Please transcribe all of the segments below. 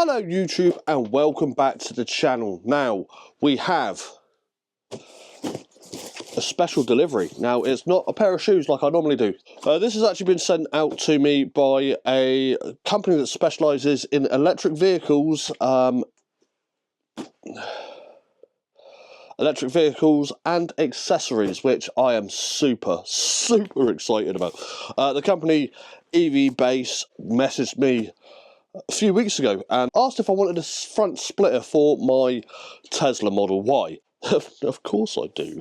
Hello YouTube and welcome back to the channel. Now we have a special delivery. Now it's not a pair of shoes like I normally do. This has actually been sent out to me by a company that specialises in electric vehicles, and accessories, which I am super excited about. The company EVBASE messaged me a few weeks ago and asked if I wanted a front splitter for my Tesla Model Y. Of course I do.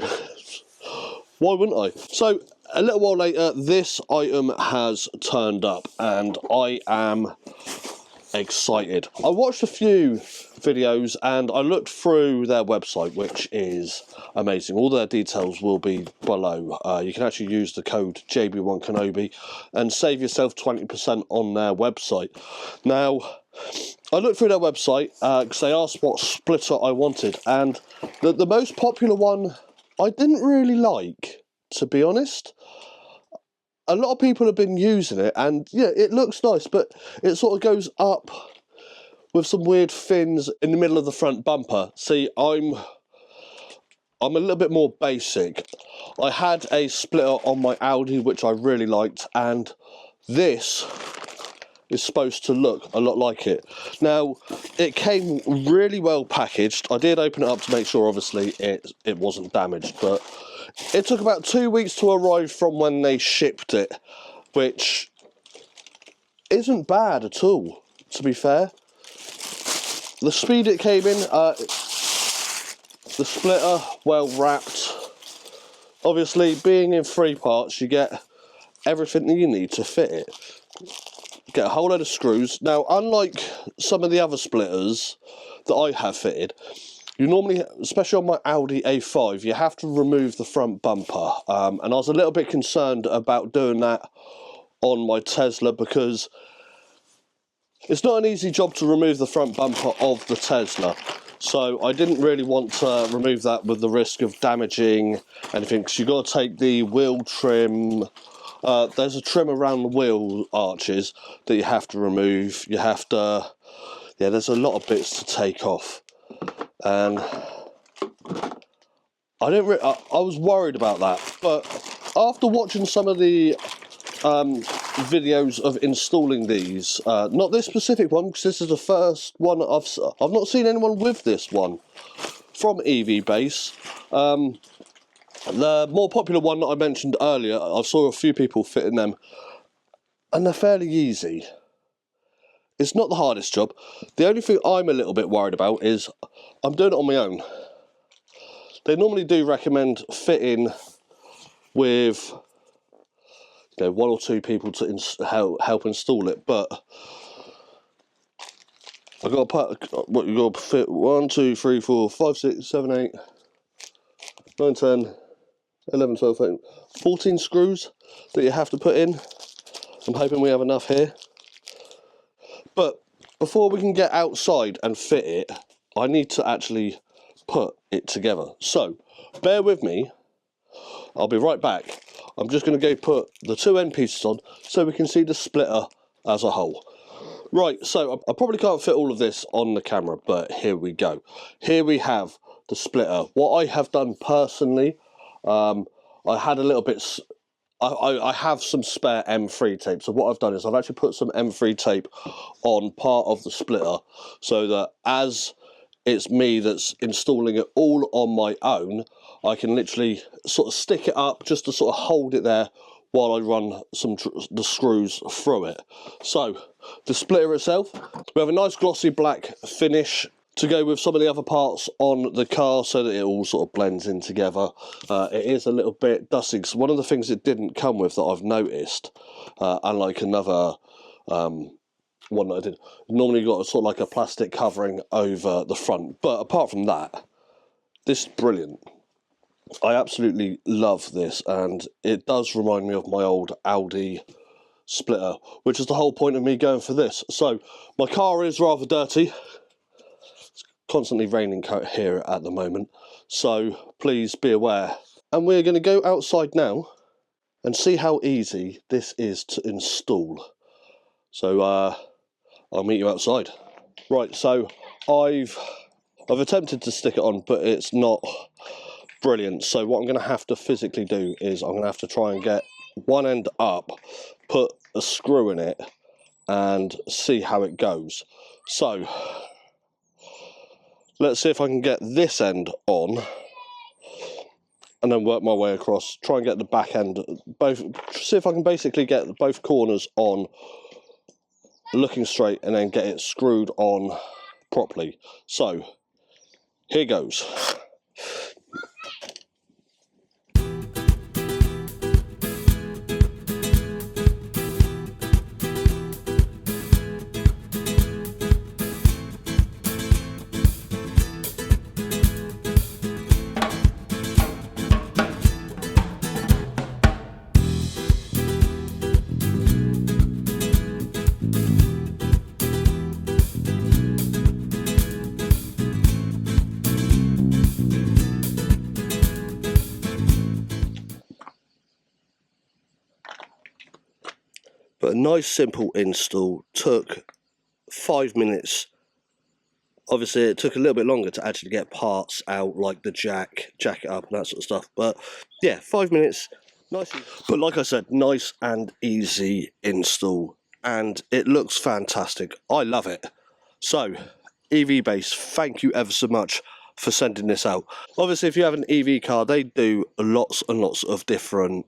Why wouldn't I? So a little while later this item has turned up and I am excited. I watched a few videos and I looked through their website, which is amazing. All their details will be below. You can actually use the code JB1Kenobi and save yourself 20% on their website. Now I looked through their website because they asked what splitter I wanted, and the most popular one I didn't really like, to be honest. A lot of people have been using it and yeah, it looks nice, but it sort of goes up with some weird fins in the middle of the front bumper. See, I'm a little bit more basic. I had a splitter on my Audi which I really liked, and this is supposed to look a lot like it. Now, it came really well packaged. I did open it up to make sure, obviously, it wasn't damaged, but it took about 2 weeks to arrive from when they shipped it, which isn't bad at all, to be fair. The speed it came in, the splitter, well wrapped. Obviously, being in 3 parts, you get everything that you need to fit it. Get a whole load of screws. Now, unlike some of the other splitters that I have fitted, you normally, especially on my Audi A5, you have to remove the front bumper. And I was a little bit concerned about doing that on my Tesla because it's not an easy job to remove the front bumper of the Tesla. So I didn't really want to remove that with the risk of damaging anything, because you've got to take the wheel trim. There's a trim around the wheel arches that you have to remove. You have to, yeah, there's a lot of bits to take off. And I was worried about that, but after watching some of the videos of installing these, not this specific one because this is the first one I've not seen anyone with this one from EVBASE. The more popular one that I mentioned earlier, I saw a few people fitting them and they're fairly easy. It's not the hardest job. The only thing I'm a little bit worried about is I'm doing it on my own. They normally do recommend fitting with, you know, 1 or 2 people to help install it, but I've got to put, what you got to fit 1, 2, 3, 4, 5, 6, 7, 8, 9, 10, 11, 12, 13, 14 screws that you have to put in. I'm hoping we have enough here. But before we can get outside and fit it, I need to actually put it together. So, bear with me. I'll be right back. I'm just going to go put the 2 end pieces on so we can see the splitter as a whole. Right, so I probably can't fit all of this on the camera, but here we go. Here we have the splitter. What I have done personally, I had a little bit... I have some spare M3 tape, so what I've done is I've actually put some M3 tape on part of the splitter so that as it's me that's installing it all on my own, I can literally sort of stick it up just to sort of hold it there while I run the screws through it. So, the splitter itself, we have a nice glossy black finish to go with some of the other parts on the car so that it all sort of blends in together. It is a little bit dusty, because one of the things it didn't come with that I've noticed, unlike another one that I did, normally got sort of like a plastic covering over the front, but apart from that, this is brilliant. I absolutely love this, and it does remind me of my old Audi splitter, which is the whole point of me going for this. So, my car is rather dirty. Constantly raining here at the moment, so please be aware. And we're going to go outside now and see how easy this is to install. So I'll meet you outside. Right, so I've attempted to stick it on, but it's not brilliant. So what I'm going to have to physically do is I'm going to have to try and get one end up, put a screw in it, and see how it goes. So let's see if I can get this end on, and then work my way across, try and get the back end, see if I can basically get both corners on, looking straight, and then get it screwed on properly. So here goes. But a nice simple install, took 5 minutes. Obviously it took a little bit longer to actually get parts out, like the jack it up and that sort of stuff, but yeah, 5 minutes, nice. But like I said, nice and easy install, and it looks fantastic. I love it. So EVBASE, thank you ever so much for sending this out. Obviously if you have an EV car, they do lots and lots of different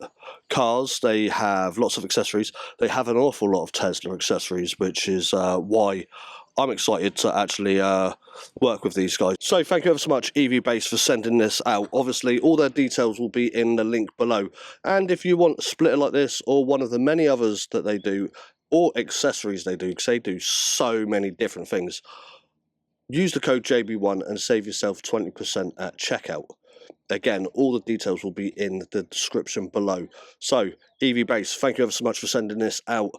cars. They have lots of accessories. They have an awful lot of Tesla accessories, which is why I'm excited to actually work with these guys. So thank you ever so much EVBASE for sending this out. Obviously all their details will be in the link below, and if you want a splitter like this or one of the many others that they do, or accessories they do, because they do so many different things, use the code JB1 and save yourself 20% at checkout. Again, all the details will be in the description below. So, EVBASE, thank you ever so much for sending this out.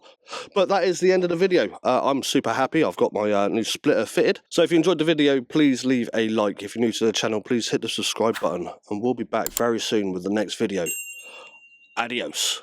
But that is the end of the video. I'm super happy. I've got my new splitter fitted. So if you enjoyed the video, please leave a like. If you're new to the channel, please hit the subscribe button. And we'll be back very soon with the next video. Adios.